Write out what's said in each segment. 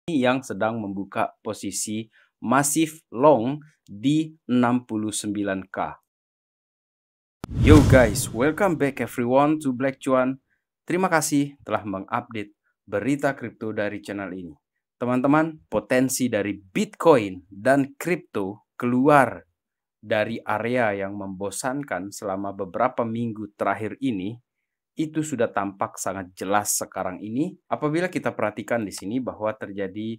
yang sedang membuka posisi masif long di 69K. Yo guys, welcome back everyone to Black Cuan. Terima kasih telah mengupdate berita kripto dari channel ini. Teman-teman, potensi dari Bitcoin dan kripto keluar dari area yang membosankan selama beberapa minggu terakhir ini itu sudah tampak sangat jelas sekarang ini apabila kita perhatikan di sini bahwa terjadi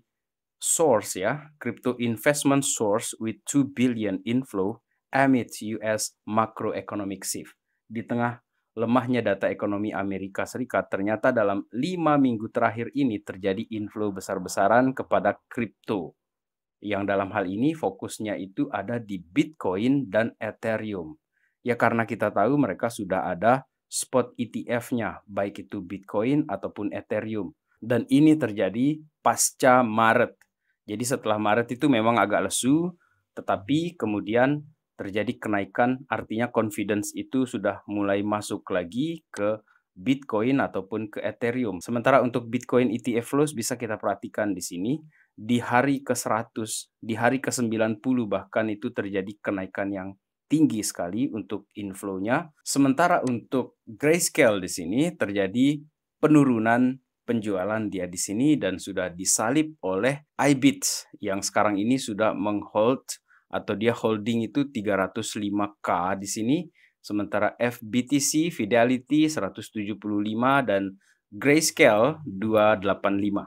source ya, crypto investment source with 2 billion inflow amid US macroeconomic shift. Di tengah lemahnya data ekonomi Amerika Serikat, ternyata dalam 5 minggu terakhir ini terjadi inflow besar-besaran kepada kripto. Yang dalam hal ini fokusnya itu ada di Bitcoin dan Ethereum. Ya karena kita tahu mereka sudah ada spot ETF-nya, baik itu Bitcoin ataupun Ethereum. Dan ini terjadi pasca Maret. Jadi setelah Maret itu memang agak lesu, tetapi kemudian terjadi kenaikan, artinya confidence itu sudah mulai masuk lagi ke Bitcoin ataupun ke Ethereum. Sementara untuk Bitcoin ETF flows bisa kita perhatikan di sini, di hari ke-100, di hari ke-90 bahkan itu terjadi kenaikan yang tinggi sekali untuk inflow-nya. Sementara untuk Grayscale di sini terjadi penurunan penjualan dia di sini dan sudah disalib oleh iBit yang sekarang ini sudah menghold atau dia holding itu 305K di sini. Sementara FBTC, Fidelity 175 dan Grayscale 285.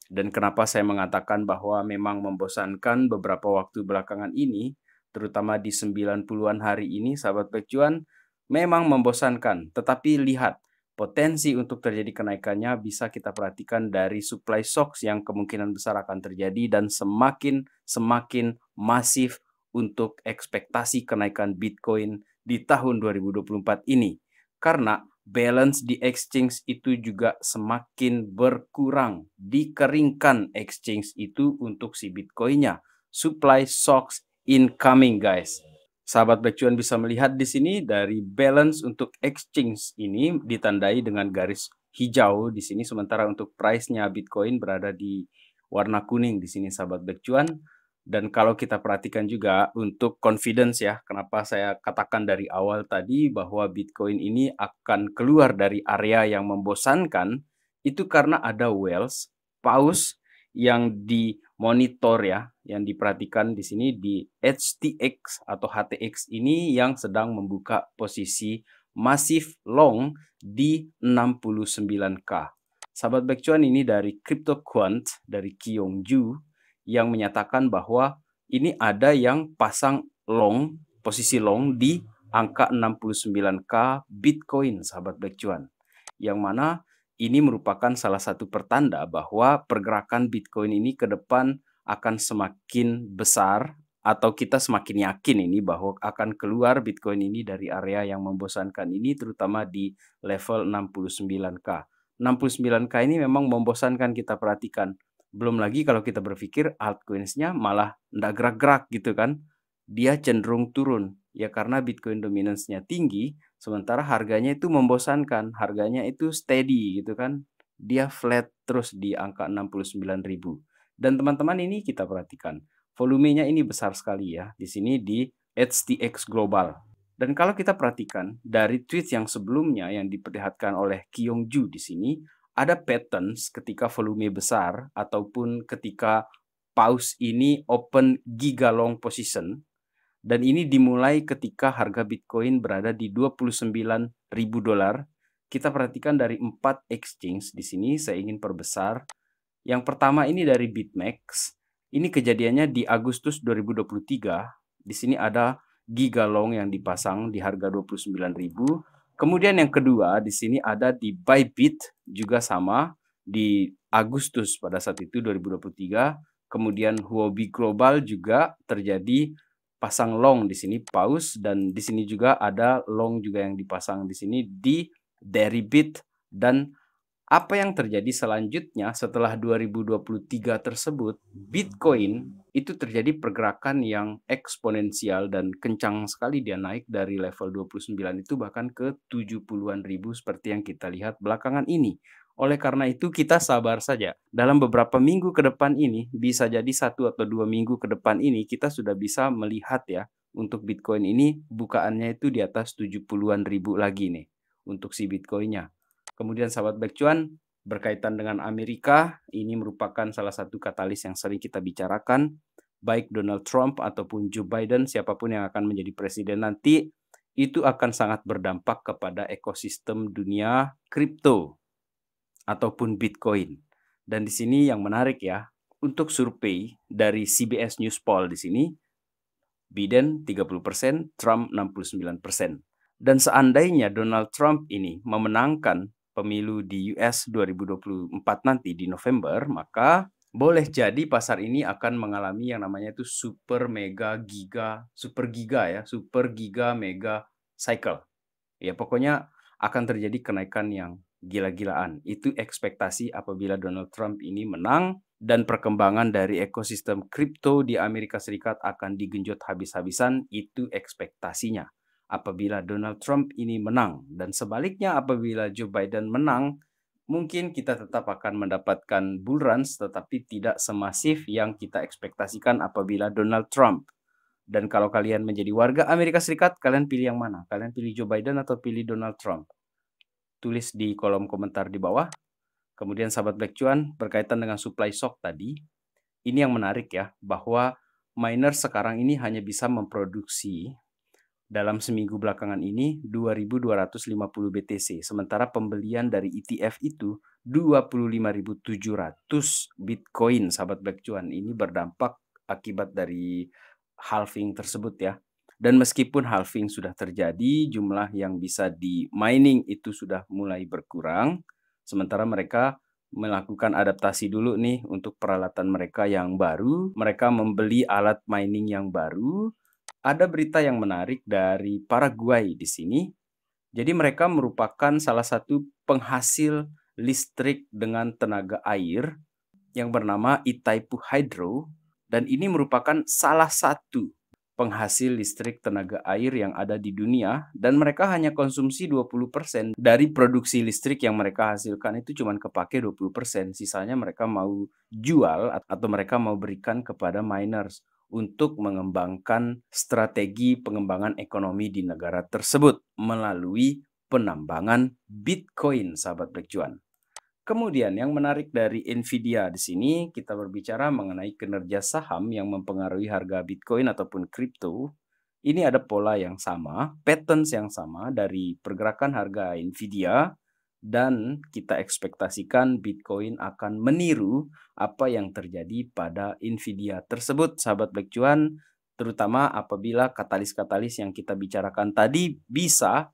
Dan kenapa saya mengatakan bahwa memang membosankan beberapa waktu belakangan ini, terutama di 90-an hari ini, sahabat Backcuan, memang membosankan. Tetapi lihat, potensi untuk terjadi kenaikannya bisa kita perhatikan dari supply shocks yang kemungkinan besar akan terjadi dan semakin masif untuk ekspektasi kenaikan Bitcoin di tahun 2024 ini. Karena balance di exchange itu juga semakin berkurang. Dikeringkan exchange itu untuk si Bitcoin-nya. Supply shocks incoming, guys. Sahabat Backcuan bisa melihat di sini dari balance untuk exchange ini ditandai dengan garis hijau di sini, sementara untuk price-nya Bitcoin berada di warna kuning di sini, sahabat Backcuan. Dan kalau kita perhatikan juga untuk confidence ya, kenapa saya katakan dari awal tadi bahwa Bitcoin ini akan keluar dari area yang membosankan, itu karena ada whales, paus yang dimonitor ya, yang diperhatikan di sini di HTX atau HTX ini yang sedang membuka posisi masif long di 69K. Sahabat Backcuan, ini dari CryptoQuant, dari Kyongju, yang menyatakan bahwa ini ada yang pasang long, posisi long di angka 69K Bitcoin, sahabat Backcuan. Yang mana ini merupakan salah satu pertanda bahwa pergerakan Bitcoin ini ke depan akan semakin besar, atau kita semakin yakin ini bahwa akan keluar Bitcoin ini dari area yang membosankan ini, terutama di level 69K. 69K ini memang membosankan kita perhatikan. Belum lagi kalau kita berpikir altcoins-nya malah nggak gerak-gerak gitu kan. Dia cenderung turun. Ya karena Bitcoin dominance-nya tinggi, sementara harganya itu membosankan. Harganya itu steady gitu kan. Dia flat terus di angka 69.000. Dan teman-teman ini kita perhatikan. Volumenya ini besar sekali ya. Di sini di HTX Global. Dan kalau kita perhatikan dari tweet yang sebelumnya yang diperlihatkan oleh Kyongju di sini, ada patterns ketika volume besar ataupun ketika pause ini open giga long position, dan ini dimulai ketika harga Bitcoin berada di $29.000. Kita perhatikan dari 4 exchange di sini, saya ingin perbesar. Yang pertama ini dari BitMEX. Ini kejadiannya di Agustus 2023. Di sini ada giga long yang dipasang di harga 29.000. Kemudian yang kedua di sini ada di Bybit, juga sama di Agustus pada saat itu 2023. Kemudian Huobi Global juga terjadi pasang long di sini pause, dan di sini juga ada long juga yang dipasang di sini di Deribit. Dan apa yang terjadi selanjutnya setelah 2023 tersebut, Bitcoin itu terjadi pergerakan yang eksponensial dan kencang sekali, dia naik dari level 29 itu bahkan ke 70-an ribu seperti yang kita lihat belakangan ini. Oleh karena itu kita sabar saja. Dalam beberapa minggu ke depan ini, bisa jadi 1 atau 2 minggu ke depan ini kita sudah bisa melihat ya, untuk Bitcoin ini bukaannya itu di atas 70-an ribu lagi nih untuk si Bitcoinnya. Kemudian sahabat Black Cuan, berkaitan dengan Amerika, ini merupakan salah satu katalis yang sering kita bicarakan, baik Donald Trump ataupun Joe Biden, siapapun yang akan menjadi presiden nanti, itu akan sangat berdampak kepada ekosistem dunia kripto ataupun Bitcoin. Dan di sini yang menarik ya, untuk survei dari CBS News Poll di sini, Biden 30%, Trump 69%. Dan seandainya Donald Trump ini memenangkan pemilu di US 2024 nanti di November, maka boleh jadi pasar ini akan mengalami yang namanya itu super giga mega cycle. Ya pokoknya akan terjadi kenaikan yang gila-gilaan. Itu ekspektasi apabila Donald Trump ini menang dan perkembangan dari ekosistem kripto di Amerika Serikat akan digenjot habis-habisan. Itu ekspektasinya apabila Donald Trump ini menang. Dan sebaliknya apabila Joe Biden menang, mungkin kita tetap akan mendapatkan bull runs tetapi tidak semasif yang kita ekspektasikan apabila Donald Trump. Dan kalau kalian menjadi warga Amerika Serikat, kalian pilih yang mana? Kalian pilih Joe Biden atau pilih Donald Trump? Tulis di kolom komentar di bawah. Kemudian sahabat Black Cuan, berkaitan dengan supply shock tadi, ini yang menarik ya, bahwa miner sekarang ini hanya bisa memproduksi dalam seminggu belakangan ini 2.250 BTC. Sementara pembelian dari ETF itu 25.700 Bitcoin, sahabat Black Cuan. Ini berdampak akibat dari halving tersebut ya. Dan meskipun halving sudah terjadi, jumlah yang bisa di mining itu sudah mulai berkurang. Sementara mereka melakukan adaptasi dulu nih untuk peralatan mereka yang baru. Mereka membeli alat mining yang baru. Ada berita yang menarik dari Paraguay di sini. Jadi mereka merupakan salah satu penghasil listrik dengan tenaga air yang bernama Itaipu Hydro. Dan ini merupakan salah satu penghasil listrik tenaga air yang ada di dunia. Dan mereka hanya konsumsi 20% dari produksi listrik yang mereka hasilkan itu cuma kepake 20%. Sisanya mereka mau jual atau mereka mau berikan kepada miners untuk mengembangkan strategi pengembangan ekonomi di negara tersebut melalui penambangan Bitcoin, sahabat Black Cuan. Kemudian yang menarik dari Nvidia di sini kita berbicara mengenai kinerja saham yang mempengaruhi harga Bitcoin ataupun kripto. Ini ada pola yang sama, patterns yang sama dari pergerakan harga Nvidia dan kita ekspektasikan Bitcoin akan meniru apa yang terjadi pada Nvidia tersebut, sahabat Black Cuan, terutama apabila katalis-katalis yang kita bicarakan tadi bisa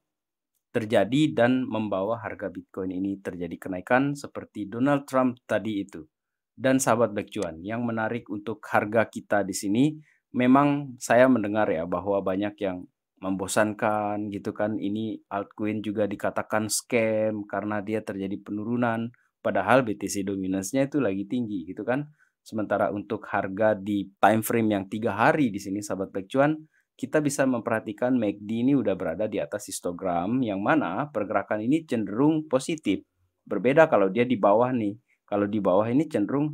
terjadi dan membawa harga Bitcoin ini terjadi kenaikan seperti Donald Trump tadi itu. Dan sahabat Black Cuan, yang menarik untuk harga kita di sini, memang saya mendengar ya bahwa banyak yang membosankan gitu kan, ini altcoin juga dikatakan scam karena dia terjadi penurunan, padahal BTC dominance-nya itu lagi tinggi gitu kan. Sementara untuk harga di time frame yang 3 hari di sini sahabat Black Cuan, kita bisa memperhatikan MACD ini udah berada di atas histogram yang mana pergerakan ini cenderung positif. Berbeda kalau dia di bawah nih. Kalau di bawah ini cenderung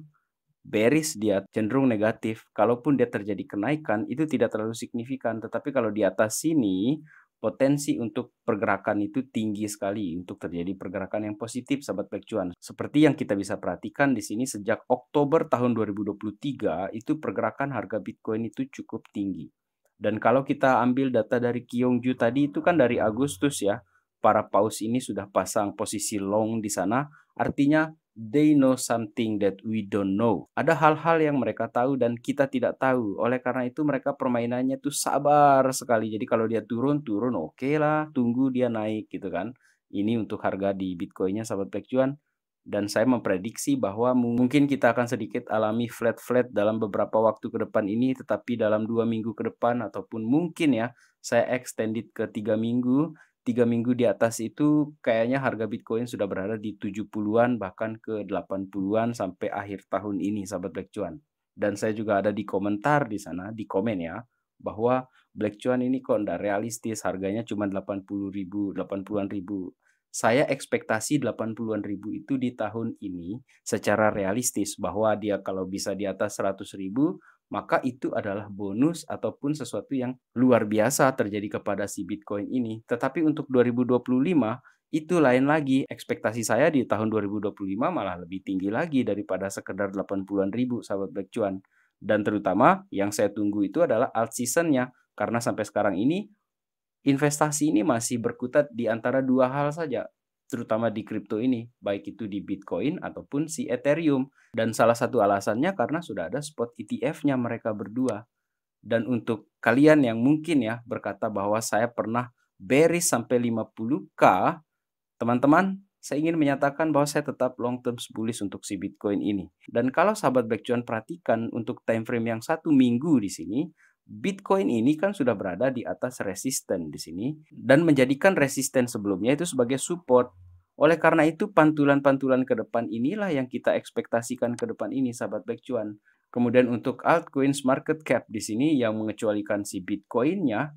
bearish, dia cenderung negatif. Kalaupun dia terjadi kenaikan itu tidak terlalu signifikan, tetapi kalau di atas sini potensi untuk pergerakan itu tinggi sekali untuk terjadi pergerakan yang positif, sahabat Black Cuan. Seperti yang kita bisa perhatikan di sini sejak Oktober tahun 2023 itu pergerakan harga Bitcoin itu cukup tinggi. Dan kalau kita ambil data dari Kyungju tadi itu kan dari Agustus ya, para paus ini sudah pasang posisi long di sana, artinya they know something that we don't know. Ada hal-hal yang mereka tahu dan kita tidak tahu. Oleh karena itu mereka permainannya tuh sabar sekali. Jadi kalau dia turun oke lah, tunggu dia naik gitu kan. Ini untuk harga di Bitcoinnya sahabat Black Cuan. Dan saya memprediksi bahwa mungkin kita akan sedikit alami flat-flat dalam beberapa waktu ke depan ini, tetapi dalam 2 minggu ke depan ataupun mungkin ya saya extended ke 3 minggu. 3 minggu di atas itu kayaknya harga Bitcoin sudah berada di 70-an bahkan ke 80-an sampai akhir tahun ini sahabat Black Cuan. Dan saya juga ada di komentar di sana, di komen ya, bahwa Black Cuan ini kok enggak realistis, harganya cuma 80.000, 80-an ribu. saya ekspektasi 80-an ribu itu di tahun ini secara realistis, bahwa dia kalau bisa di atas 100 ribu, maka itu adalah bonus ataupun sesuatu yang luar biasa terjadi kepada si Bitcoin ini. Tetapi untuk 2025 itu lain lagi. Ekspektasi saya di tahun 2025 malah lebih tinggi lagi daripada sekedar 80-an ribu, sahabat Black Cuan. Dan terutama yang saya tunggu itu adalah alt season-nya, karena sampai sekarang ini investasi ini masih berkutat di antara dua hal saja, terutama di kripto ini, baik itu di Bitcoin ataupun si Ethereum. Dan salah satu alasannya karena sudah ada spot ETF-nya mereka berdua. Dan untuk kalian yang mungkin ya berkata bahwa saya pernah bearish sampai 50K, teman-teman, saya ingin menyatakan bahwa saya tetap long term bullish untuk si Bitcoin ini. Dan kalau sahabat Black Cuan perhatikan untuk time frame yang 1 minggu di sini, Bitcoin ini kan sudah berada di atas resisten di sini dan menjadikan resisten sebelumnya itu sebagai support. Oleh karena itu pantulan-pantulan ke depan inilah yang kita ekspektasikan ke depan ini, sahabat Black Cuan. Kemudian untuk altcoins market cap di sini yang mengecualikan si Bitcoin-nya,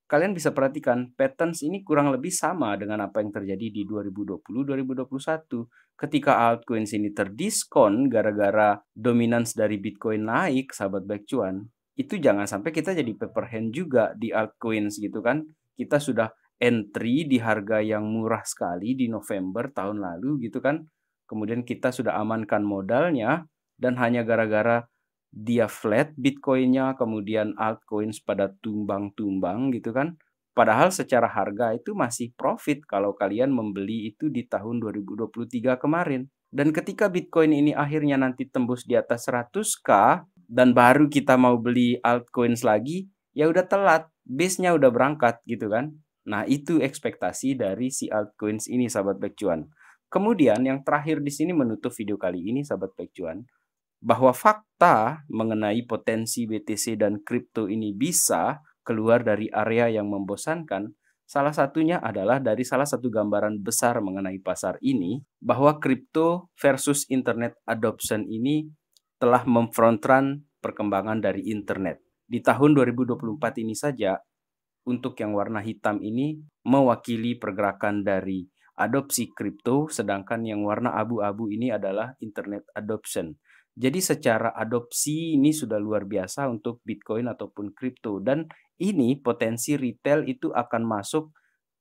kalian bisa perhatikan patterns ini kurang lebih sama dengan apa yang terjadi di 2020-2021. Ketika altcoins ini terdiskon gara-gara dominance dari Bitcoin naik, sahabat Black Cuan, itu jangan sampai kita jadi paper hand juga di altcoins gitu kan. Kita sudah entry di harga yang murah sekali di November tahun lalu gitu kan. Kemudian kita sudah amankan modalnya dan hanya gara-gara dia flat Bitcoin-nya, kemudian altcoins pada tumbang-tumbang gitu kan. Padahal secara harga itu masih profit kalau kalian membeli itu di tahun 2023 kemarin. Dan ketika Bitcoin ini akhirnya nanti tembus di atas 100K, dan baru kita mau beli altcoins lagi, ya udah telat, base-nya udah berangkat gitu kan. Nah, itu ekspektasi dari si altcoins ini, sahabat Black Cuan. Kemudian yang terakhir di sini menutup video kali ini, sahabat Black Cuan, bahwa fakta mengenai potensi BTC dan kripto ini bisa keluar dari area yang membosankan. Salah satunya adalah dari salah satu gambaran besar mengenai pasar ini, bahwa kripto versus internet adoption ini telah memfrontran perkembangan dari internet. Di tahun 2024 ini saja, untuk yang warna hitam ini mewakili pergerakan dari adopsi kripto, sedangkan yang warna abu-abu ini adalah internet adoption. Jadi secara adopsi ini sudah luar biasa untuk Bitcoin ataupun kripto, dan ini potensi retail itu akan masuk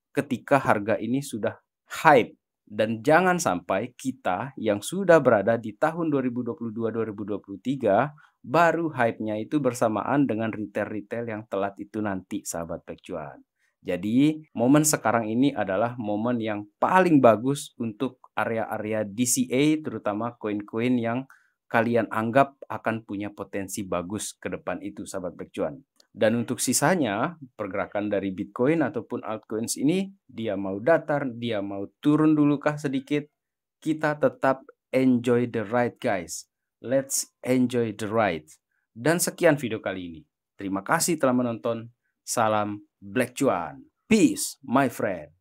ketika harga ini sudah hype. Dan jangan sampai kita yang sudah berada di tahun 2022-2023 baru hype-nya itu bersamaan dengan retail-retail yang telat itu nanti, sahabat Black Cuan. Jadi momen sekarang ini adalah momen yang paling bagus untuk area-area DCA, terutama koin-koin yang kalian anggap akan punya potensi bagus ke depan itu, sahabat Black Cuan. Dan untuk sisanya, pergerakan dari Bitcoin ataupun altcoins ini, dia mau datar, dia mau turun dulu kah sedikit, kita tetap enjoy the ride, guys. Let's enjoy the ride. Dan sekian video kali ini. Terima kasih telah menonton. Salam Black Cuan. Peace, my friend.